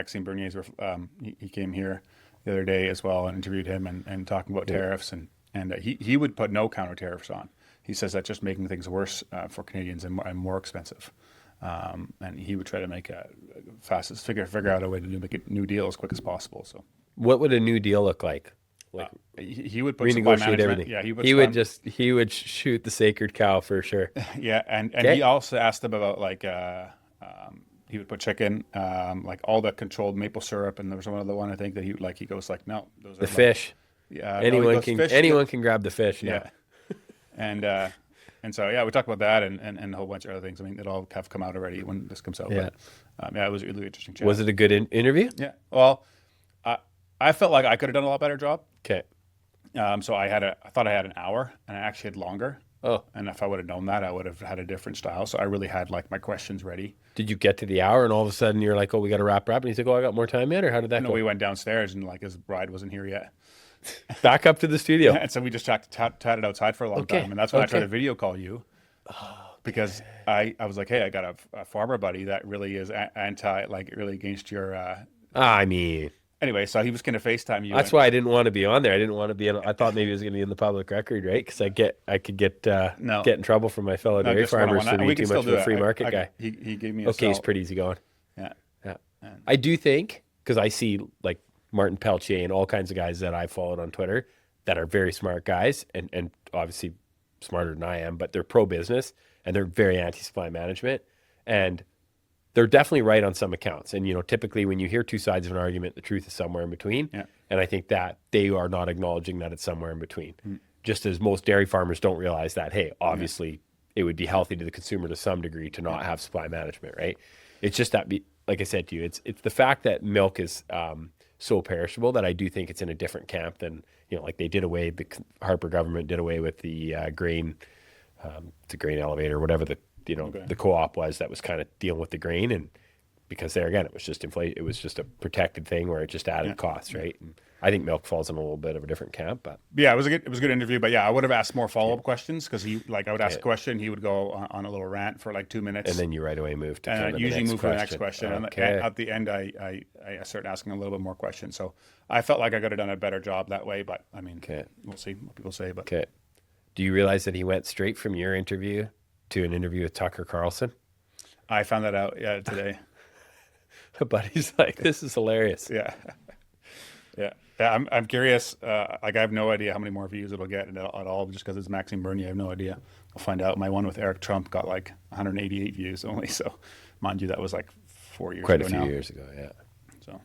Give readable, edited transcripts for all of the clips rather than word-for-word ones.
Maxime Bernier's, he came here the other day as well and interviewed him and talking about tariffs and he would put no counter tariffs on. He says that's just making things worse for Canadians and more expensive. And he would try to make figure out a way to make a new deal as quick as possible. So, what would a new deal look like? Like he would put supply management. Everything. Yeah, he would shoot the sacred cow for sure. Yeah, and he also asked them about like he would put chicken, like all the controlled maple syrup, and there was one other one I think that he goes like, no, those are the fish. Yeah, anyone can grab the fish. Yeah, and so we talked about that and a whole bunch of other things. I mean, it all have come out already when this comes out. Yeah, but, it was a really interesting chat. Was it a good interview? Yeah. Well, I felt like I could have done a lot better job. Okay. So I thought I had an hour, and I actually had longer. Oh. And if I would have known that, I would have had a different style. So I really had like my questions ready. Did you get to the hour and all of a sudden you're like, oh, we got to wrap up? And he's like, oh, I got more time in? Or how did that go? No, we went downstairs and like his bride wasn't here yet. Back up to the studio. And so we just chatted outside for a long time. And that's when I tried to video call you. Because I was like, hey, I got a farmer buddy that really is really against your... Anyway, so he was going to FaceTime you. That's why I didn't want to be on there. I didn't want to be I thought maybe it was going to be in the public record, right? Because I could get in trouble from my fellow dairy farmers for being too much of a free market guy. He gave me a he's pretty easy going. Yeah. I do think, because I see like Martin Peltier and all kinds of guys that I followed on Twitter that are very smart guys and obviously smarter than I am, but they're pro-business and they're very anti-supply management. And they're definitely right on some accounts. And, typically when you hear two sides of an argument, the truth is somewhere in between. Yeah. And I think that they are not acknowledging that it's somewhere in between. Just as most dairy farmers don't realize that, hey, obviously it would be healthy to the consumer to some degree to not have supply management, right? It's just that, like I said to you, it's the fact that milk is so perishable that I do think it's in a different camp than, like they did away, the Harper government did away with the grain elevator, whatever the co-op was that was kind of dealing with the grain, and because there again it was just it was just a protected thing where it just added costs, right? And I think milk falls in a little bit of a different camp, but it was a good interview. But I would have asked more follow-up questions because I would ask a question, he would go on a little rant for like 2 minutes, and then you right away move to and usually move to the next question. And at the end, I started asking a little bit more questions. So I felt like I could have done a better job that way. But I mean, we'll see what people say. But do you realize that he went straight from your interview to an interview with Tucker Carlson? I found that out today. But he's like, this is hilarious. Yeah. I'm curious. I have no idea how many more views it'll get at all, just because it's Maxime Bernier. I have no idea. I'll find out. My one with Eric Trump got like 188 views only. So, mind you, that was like 4 years ago. Quite a few years ago, yeah. So,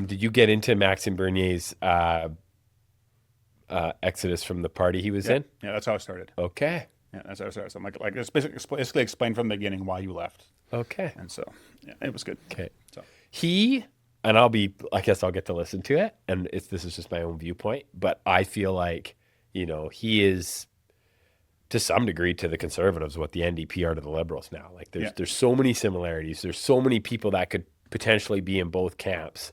did you get into Maxime Bernier's exodus from the party he was in? Yeah, that's how I started. Okay. Yeah, that's how I started. So I'm like it's basically explain from the beginning why you left. Okay. And so, it was good. Okay. So and I guess I'll get to listen to it, and this is just my own viewpoint, but I feel like, he is to some degree to the Conservatives what the NDP are to the Liberals now. Like there's so many similarities. There's so many people that could potentially be in both camps,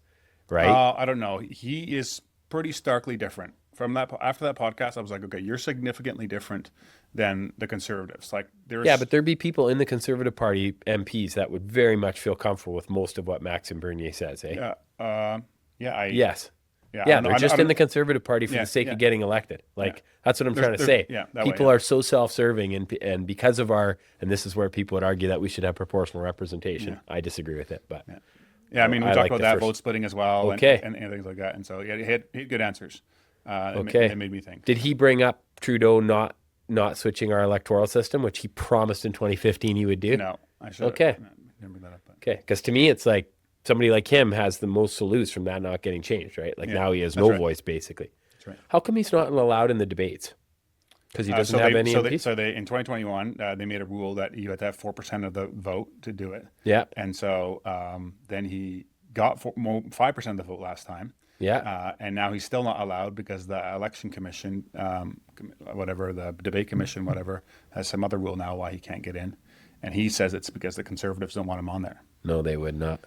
right? I don't know. He is pretty starkly different. From that, after that podcast, I was like, okay, you're significantly different than the Conservatives. Like, but there'd be people in the Conservative Party MPs that would very much feel comfortable with most of what Maxime Bernier says, eh? Yes. Yeah, they're just in the Conservative Party for the sake of getting elected. Like, that's what I'm trying to say. People are so self-serving, and because of and this is where people would argue that we should have proportional representation. I disagree with it, but I mean, we talked about that vote splitting as well, and things like that, and so he had good answers. It made me think. Did he bring up Trudeau not switching our electoral system, which he promised in 2015 he would do? No, I should. Okay. Didn't bring that up. Okay, because to me it's like somebody like him has the most to lose from that not getting changed, right? Like now he has no voice basically. That's right. How come he's not allowed in the debates? Because he doesn't have any MPs? So they in 2021 they made a rule that you had to have 4% of the vote to do it. Yeah. And so then he got 5% of the vote last time. Yeah. And now he's still not allowed because the election commission, the debate commission, has some other rule now why he can't get in. And he says it's because the Conservatives don't want him on there. No, they would not.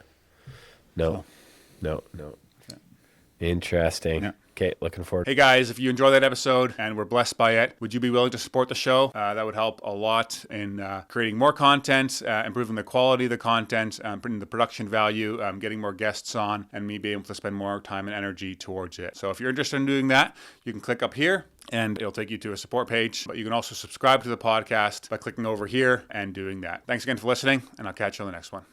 No. Interesting. Yeah. Okay, looking forward. Hey guys, if you enjoyed that episode and were blessed by it, would you be willing to support the show? That would help a lot in creating more content, improving the quality of the content, putting the production value, getting more guests on, and me being able to spend more time and energy towards it. So if you're interested in doing that, you can click up here and it'll take you to a support page. But you can also subscribe to the podcast by clicking over here and doing that. Thanks again for listening, and I'll catch you on the next one.